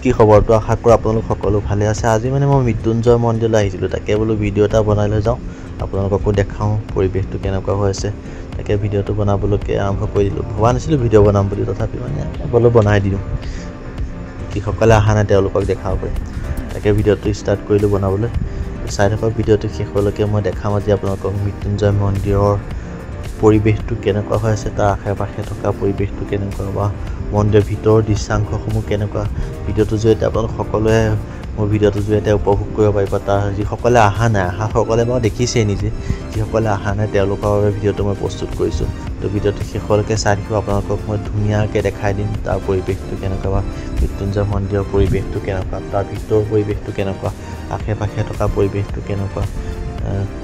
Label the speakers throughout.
Speaker 1: কি খবৰটো আশা কৰোঁ আপোনালোক সকলো ভালে আছে। আজি মানে মই মৃত্যুঞ্জয় মন্দিৰলৈ আহিছিলোঁ, তাকে বোলো ভিডিঅ' এটা বনাই লৈ যাওঁ, আপোনালোককো দেখাওঁ পৰিৱেশটো কেনেকুৱা হৈ আছে। তাকে ভিডিঅ'টো বনাবলৈকে আৰম্ভ কৰি দিলোঁ। ভবা নাছিলোঁ ভিডিঅ' বনাম বুলি, তথাপি মানে বোলো বনাই দিওঁ, যিসকলে অহা নাই তেওঁলোকক দেখাব পাৰিম। তাকে ভিডিঅ'টো ষ্টাৰ্ট কৰিলোঁ বনাবলৈ। চাই থকা ভিডিঅ'টো শেষলৈকে মই দেখাম আজি আপোনালোকক মৃত্যুঞ্জয় মন্দিৰৰ পৰিৱেশটো কেনেকুৱা হৈ আছে, তাৰ আশে পাশে থকা পৰিৱেশটো কেনেকুৱা বা মন্দিৰৰ ভিতৰৰ দৃশ্যাংশসমূহ কেনেকুৱা। ভিডিঅ'টোৰ জৰিয়তে আপোনালোক সকলোৱে মোৰ ভিডিঅ'টোৰ জৰিয়তে উপভোগ কৰিব পাৰিব। তাৰ যিসকলে অহা নাই, অহাসকলে বাৰু দেখিছেই নিজে, যিসকলে অহা নাই তেওঁলোকৰ বাবে ভিডিঅ'টো মই প্ৰস্তুত কৰিছোঁ। তো ভিডিঅ'টো শেষলৈকে চাই থাকিব, আপোনালোকক মই ধুনীয়াকৈ দেখাই দিম তাৰ পৰিৱেশটো কেনেকুৱা বা মৃত্যুঞ্জয় মন্দিৰৰ পৰিৱেশটো কেনেকুৱা, তাৰ ভিতৰৰ পৰিৱেশটো কেনেকুৱা, আশে পাশে থকা পৰিৱেশটো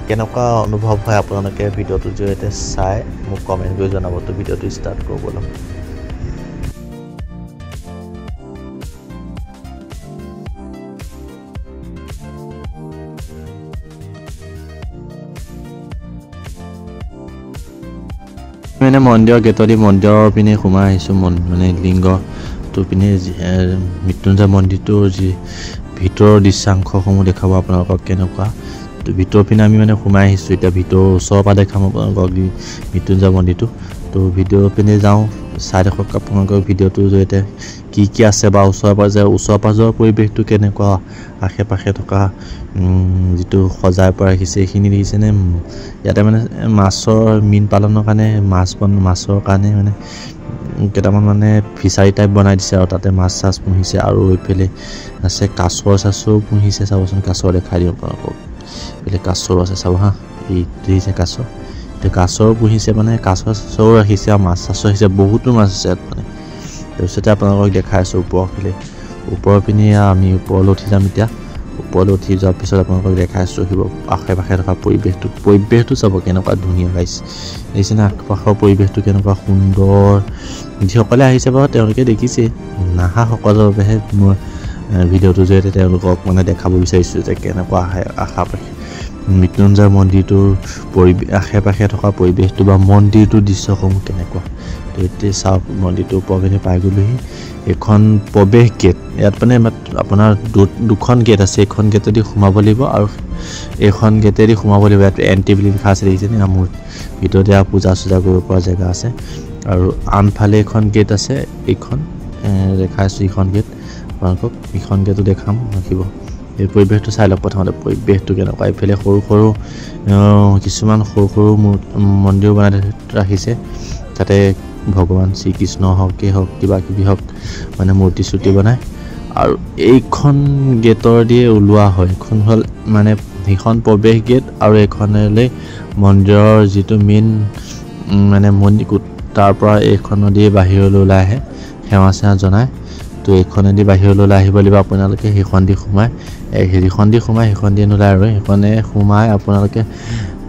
Speaker 1: কেনেকুৱা অনুভৱ হয় আপোনালোকে ভিডিঅ'টোৰ জৰিয়তে চাই মোক কমেণ্ট কৰি জনাব। তো ভিডিঅ'টো ষ্টাৰ্ট কৰোঁ ব'লক। মানে মন্দিৰৰ গেটেদি মন্দিৰৰ পিনে সোমাই আহিছোঁ, মানে লিংগটো পিনে মৃত্যুঞ্জয় মন্দিৰটোৰ যি ভিতৰৰ দৃশ্যাংশসমূহ দেখাব আপোনালোকক কেনেকুৱা। তো ভিতৰৰ পিনে আমি মানে সোমাই আহিছোঁ, এতিয়া ভিতৰৰ ওচৰৰ পৰা দেখাম আপোনালোকক মৃত্যুঞ্জয় মন্দিৰটো। তো ভিডিঅ'ৰ পিনে যাওঁ, চাই থাকক আপোনালোকৰ ভিডিঅ'টোৰ জৰিয়তে কি আছে বা ওচৰ পাজৰৰ পৰিৱেশটো কেনেকুৱা, আশে পাশে থকা যিটো সজাই পৰা ৰাখিছে এইখিনি দেখিছেনে। ইয়াতে মানে মাছৰ মীন পালনৰ কাৰণে মাছৰ কাৰণে মানে কেইটামান মানে ফিচাৰী টাইপ বনাই দিছে, আৰু তাতে মাছ চাছ পুহিছে। আৰু এইফালে আছে কাছও পুহিছে, চাবচোন কাছ দেখাই দিওঁ আপোনালোকক। এইফালে কাছও আছে, চাব হা, এই দেখিছে কাছ, এতিয়া কাছও পুহিছে, মানে কাছও ৰাখিছে আৰু মাছ চাছো ৰাখিছে, বহুতো মাছ আছে ইয়াত মানে। তাৰপিছতে আপোনালোকক দেখাই আছোঁ ওপৰৰ পিনে আমি ওপৰলৈ উঠি যাম। এতিয়া ওপৰলৈ উঠি যোৱাৰ পিছত আপোনালোকক দেখাই আছোঁ আশে পাশে থকা পৰিৱেশটো চাব কেনেকুৱা ধুনীয়া গাইছে, দেখিছেনে আশে-পাশৰ পৰিৱেশটো কেনেকুৱা সুন্দৰ। যিসকলে আহিছে বাৰু তেওঁলোকে দেখিছে, নাহা সকলৰ বাবেহে মই ভিডিঅ'টোৰ জৰিয়তে তেওঁলোকক মানে দেখাব বিচাৰিছোঁ যে কেনেকুৱা আশে পাশে মৃত্যুঞ্জয় মন্দিৰটোৰ আশে পাশে থকা পৰিৱেশটো বা মন্দিৰটোৰ দৃশ্যসমূহ কেনেকুৱা। তো এতিয়া চাওক, মন্দিৰটোৰ ওপৰৰ পিনে পাই গ'লোহি। এখন প্ৰৱেশ গেট, ইয়াত মানে আপোনাৰ দুখন গেট আছে, এইখন গেটেদি সোমাব লাগিব আৰু এইখন গেটেদি সোমাব লাগিব। ইয়াত এণ্ট্ৰি বুলি লিখা আছে, দেখিছেনে। মোৰ ভিতৰতে পূজা চূজা কৰিব পৰা জেগা আছে। আৰু আনফালে এখন গেট আছে, এইখন দেখাইছোঁ এইখন গেট আপোনালোকক, এইখন গেটো দেখাম ৰাখিব। এই পৰিৱেশটো চাই লওক প্ৰথমতে, পৰিৱেশটো কেনেকুৱা। এইফালে কিছুমান সৰু মন্দিৰ বনাই ৰাখিছে, তাতে ভগৱান শ্ৰীকৃষ্ণ হওক কিবা কিবি হওক মানে মূৰ্তি চূৰ্তি বনায়। আৰু এইখন গেটৰ দিয়ে ওলোৱা হয়, এইখন হ'ল মানে সেইখন প্ৰৱেশ গেট, আৰু এইখনলৈ মন্দিৰৰ যিটো মেইন মানে মন্দিৰ, তাৰ পৰা এইখনেদি বাহিৰলৈ ওলাই আহে সেৱা চেৱা জনায়। তো এইখনেদি বাহিৰলৈ ওলাই আহিব লাগিব আপোনালোকে, সেইখন দি সোমাই সেইখন দি নোলায়, আৰু সেইখনে সোমাই আপোনালোকে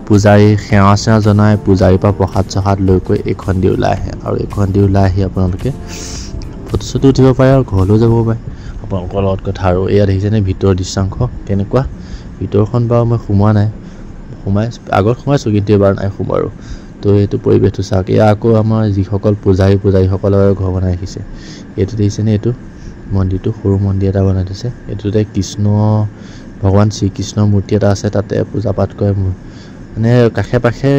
Speaker 1: পূজাৰী সেৱা চেৱা জনাই, পূজাৰীৰ পৰা প্ৰসাদ চসাদ লৈ কৈ এইখন দি ওলাই আহে। আৰু এইখন দি ওলাই আহি আপোনালোকে ফটো চটো উঠিব পাৰে আৰু ঘৰলৈও যাব পাৰে, আপোনালোকৰ লগত কথা। আৰু এয়া দেখিছেনে ভিতৰৰ দৃশ্যাংশ কেনেকুৱা। ভিতৰখন বাৰু মই আগত সোমাইছোঁ, কিন্তু এবাৰ নাই সোমোৱা। আৰু তো এইটো পৰিৱেশটো চাওক। এয়া আকৌ আমাৰ যিসকল পূজাৰীসকলৰ ঘৰ বনাই ৰাখিছে। এইটো দেখিছেনে, এইটো মন্দিৰটো সৰু মন্দিৰ এটা বনাই দিছে। এইটোতে ভগৱান শ্ৰীকৃষ্ণৰ মূৰ্তি এটা আছে, তাতে পূজা পাঠ কৰে। মানে কাষে পাশে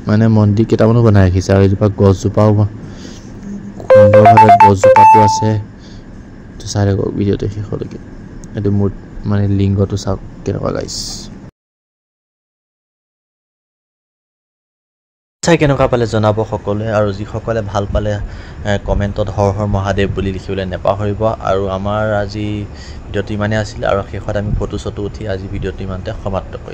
Speaker 1: মানে মন্দিৰ কেইটামানো বনাই ৰাখিছে। আৰু এজোপা গছজোপাও সুন্দৰভাৱে গছজোপাটো আছে। চাই থাকক ভিডিঅ'টো শেষলৈকে, এইটো মানে লিংগটো চাওক কেনেকুৱা গাইছে। চাই কেনেকুৱা পালে জনাব সকলোৱে, আৰু যিসকলে ভাল পালে কমেণ্টত হৰ হৰ মহাদেৱ বুলি লিখিবলৈ নেপাহৰিব। আৰু আমাৰ আজি ভিডিঅ'টো ইমানেই আছিলে, আৰু শেষত আমি ফটো চটো উঠি আজি ভিডিঅ'টো ইমানতে সমাপ্ত কৰিলোঁ।